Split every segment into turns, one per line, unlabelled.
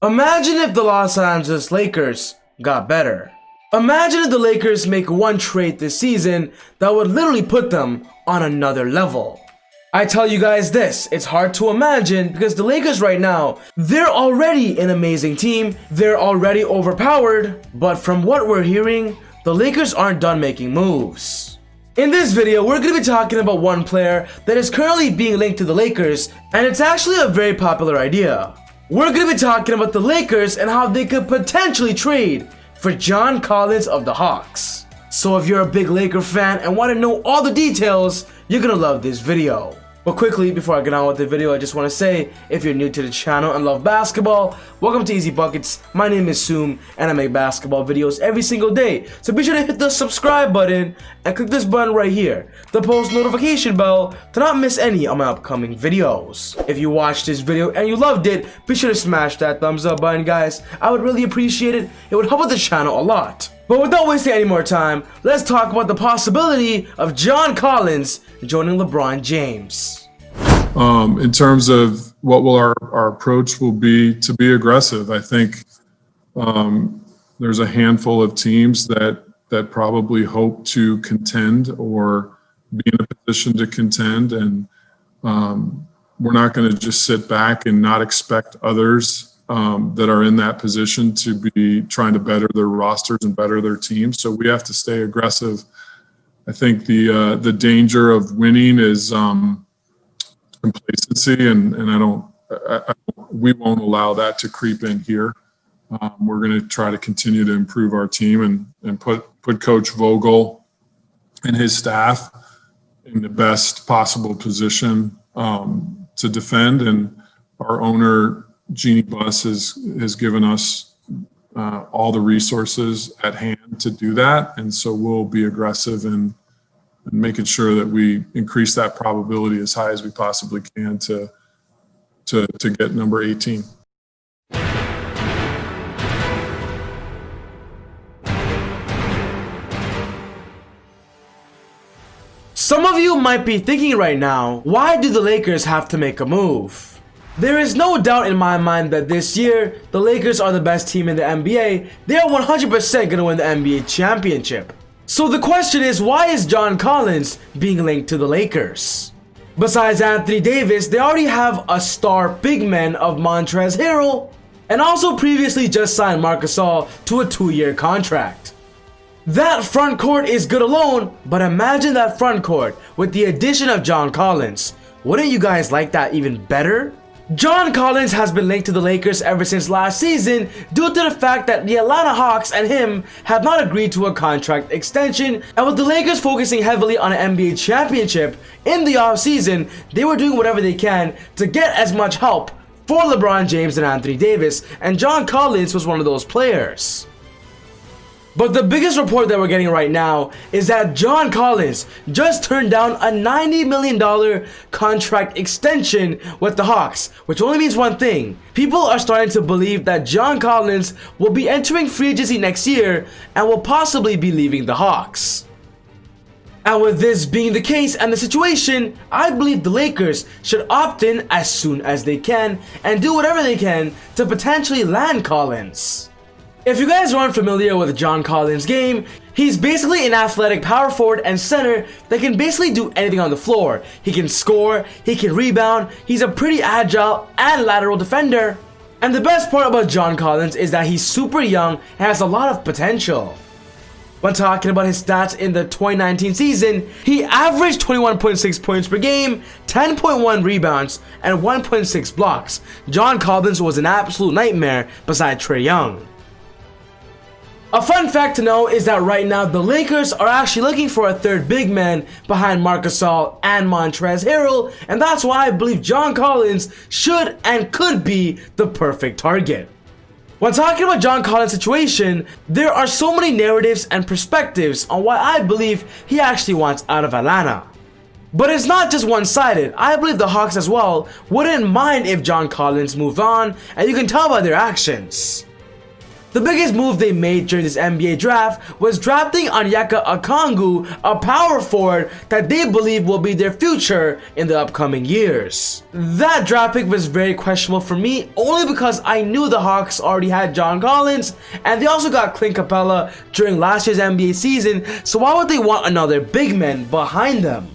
Imagine if the Los Angeles Lakers got better. Imagine if the Lakers make one trade this season that would literally put them on another level. I tell you guys this, it's hard to imagine because the Lakers right now, they're already an amazing team, they're already overpowered, but from what we're hearing, the Lakers aren't done making moves. In this video, we're going to be talking about one player that is currently being linked to the Lakers, and it's actually a very popular idea. We're going to be talking about the Lakers and how they could potentially trade for John Collins of the Hawks. So if you're a big Laker fan and want to know all the details, you're going to love this video. But quickly, before I get on with the video, I just want to say, if you're new to the channel and love basketball, welcome to ezBUCKETz. My name is Soom, and I make basketball videos every single day. So be sure to hit the subscribe button and click this button right here, the post notification bell, to not miss any of my upcoming videos. If you watched this video and you loved it, be sure to smash that thumbs up button, guys. I would really appreciate it. It would help with the channel a lot. But without wasting any more time, let's talk about the possibility of John Collins joining LeBron James.
In terms of what will our approach will be to be aggressive, I think there's a handful of teams that probably hope to contend or be in a position to contend, and we're not going to just sit back and not expect others that are in that position to be trying to better their rosters and better their teams. So we have to stay aggressive. I think the danger of winning is complacency, and we won't allow that to creep in here. We're going to try to continue to improve our team and put Coach Vogel and his staff in the best possible position to defend. And our owner, Jeannie Buss, has given us all the resources at hand to do that. And so we'll be aggressive in making sure that we increase that probability as high as we possibly can to get number 18.
Some of you might be thinking right now, why do the Lakers have to make a move? There is no doubt in my mind that this year, the Lakers are the best team in the NBA. They are 100% going to win the NBA championship. So the question is, why is John Collins being linked to the Lakers? Besides Anthony Davis, they already have a star big man of Montrezl Harrell, and also previously just signed Marc Gasol to a 2-year contract. That front court is good alone, but imagine that front court with the addition of John Collins. Wouldn't you guys like that even better? John Collins has been linked to the Lakers ever since last season due to the fact that the Atlanta Hawks and him have not agreed to a contract extension, and with the Lakers focusing heavily on an NBA championship in the offseason, they were doing whatever they can to get as much help for LeBron James and Anthony Davis, and John Collins was one of those players. But the biggest report that we're getting right now is that John Collins just turned down a $90 million contract extension with the Hawks, which only means one thing. People are starting to believe that John Collins will be entering free agency next year and will possibly be leaving the Hawks. And with this being the case and the situation, I believe the Lakers should opt in as soon as they can and do whatever they can to potentially land Collins. If you guys aren't familiar with John Collins' game, he's basically an athletic power forward and center that can basically do anything on the floor. He can score, he can rebound, he's a pretty agile and lateral defender. And the best part about John Collins is that he's super young and has a lot of potential. When talking about his stats in the 2019 season, he averaged 21.6 points per game, 10.1 rebounds, and 1.6 blocks. John Collins was an absolute nightmare beside Trae Young. A fun fact to know is that right now the Lakers are actually looking for a third big man behind Marc Gasol and Montrezl Harrell, and that's why I believe John Collins should and could be the perfect target. When talking about John Collins' situation, there are so many narratives and perspectives on why I believe he actually wants out of Atlanta. But it's not just one-sided. I believe the Hawks as well wouldn't mind if John Collins moved on, and you can tell by their actions. The biggest move they made during this NBA draft was drafting Onyeka Okongwu, a power forward that they believe will be their future in the upcoming years. That draft pick was very questionable for me, only because I knew the Hawks already had John Collins, and they also got Clint Capella during last year's NBA season, so why would they want another big man behind them?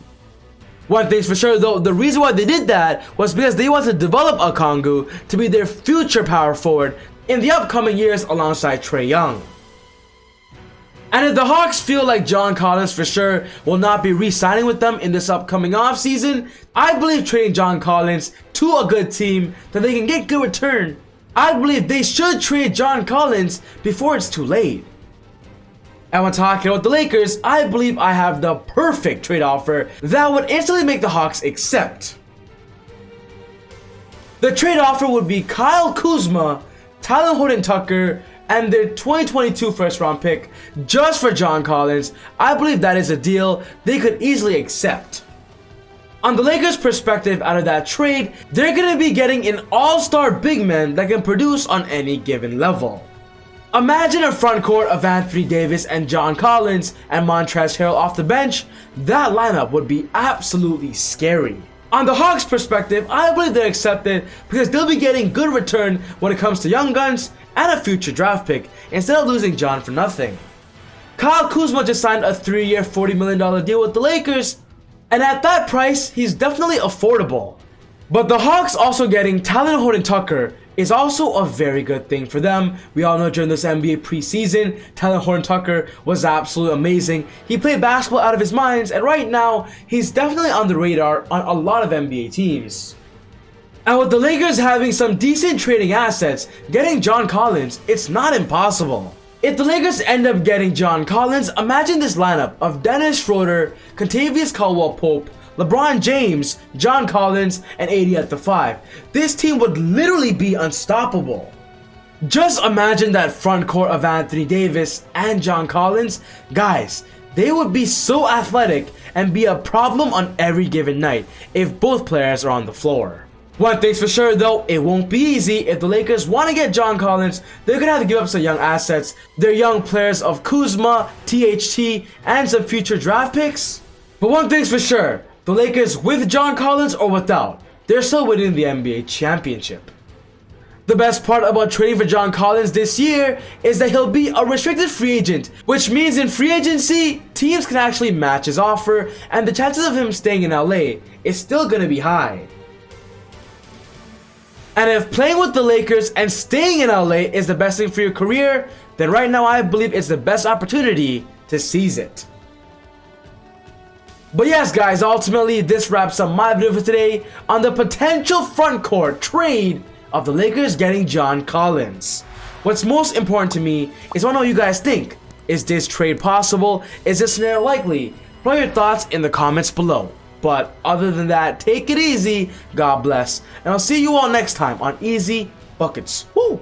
One thing's for sure though, the reason why they did that was because they wanted to develop Okongwu to be their future power forward in the upcoming years alongside Trae Young. And if the Hawks feel like John Collins for sure will not be re-signing with them in this upcoming offseason, I believe trading John Collins to a good team that they can get good return. I believe they should trade John Collins before it's too late. And when talking about the Lakers, I believe I have the perfect trade offer that would instantly make the Hawks accept. The trade offer would be Kyle Kuzma, Tyler Horton-Tucker, and their 2022 first round pick just for John Collins. I believe that is a deal they could easily accept. On the Lakers' perspective out of that trade, they're going to be getting an all-star big man that can produce on any given level. Imagine a front court of Anthony Davis and John Collins and Montrezl Harrell off the bench. That lineup would be absolutely scary. On the Hawks' perspective, I believe they're accepted because they'll be getting good return when it comes to young guns and a future draft pick instead of losing John for nothing. Kyle Kuzma just signed a 3-year, $40 million deal with the Lakers, and at that price, he's definitely affordable. But the Hawks also getting Tyler Horton-Tucker is also a very good thing for them. We all know during this NBA preseason, Tyler Horton-Tucker was absolutely amazing. He played basketball out of his mind, and right now, he's definitely on the radar on a lot of NBA teams. And with the Lakers having some decent trading assets, getting John Collins, it's not impossible. If the Lakers end up getting John Collins, imagine this lineup of Dennis Schroeder, Kentavious Caldwell-Pope, LeBron James, John Collins, and AD at the 5. This team would literally be unstoppable. Just imagine that front court of Anthony Davis and John Collins. Guys, they would be so athletic and be a problem on every given night if both players are on the floor. One thing's for sure though, it won't be easy. If the Lakers want to get John Collins, they're going to have to give up some young assets. Their young players of Kuzma, THT, and some future draft picks. But one thing's for sure, the Lakers with John Collins or without, they're still winning the NBA championship. The best part about trading for John Collins this year is that he'll be a restricted free agent, which means in free agency, teams can actually match his offer, and the chances of him staying in LA is still going to be high. And if playing with the Lakers and staying in LA is the best thing for your career, then right now I believe it's the best opportunity to seize it. But yes guys, ultimately this wraps up my video for today on the potential front court trade of the Lakers getting John Collins. What's most important to me is I want to know what you guys think. Is this trade possible? Is this scenario likely? Put your thoughts in the comments below. But other than that, take it easy, God bless, and I'll see you all next time on Easy Buckets. Woo!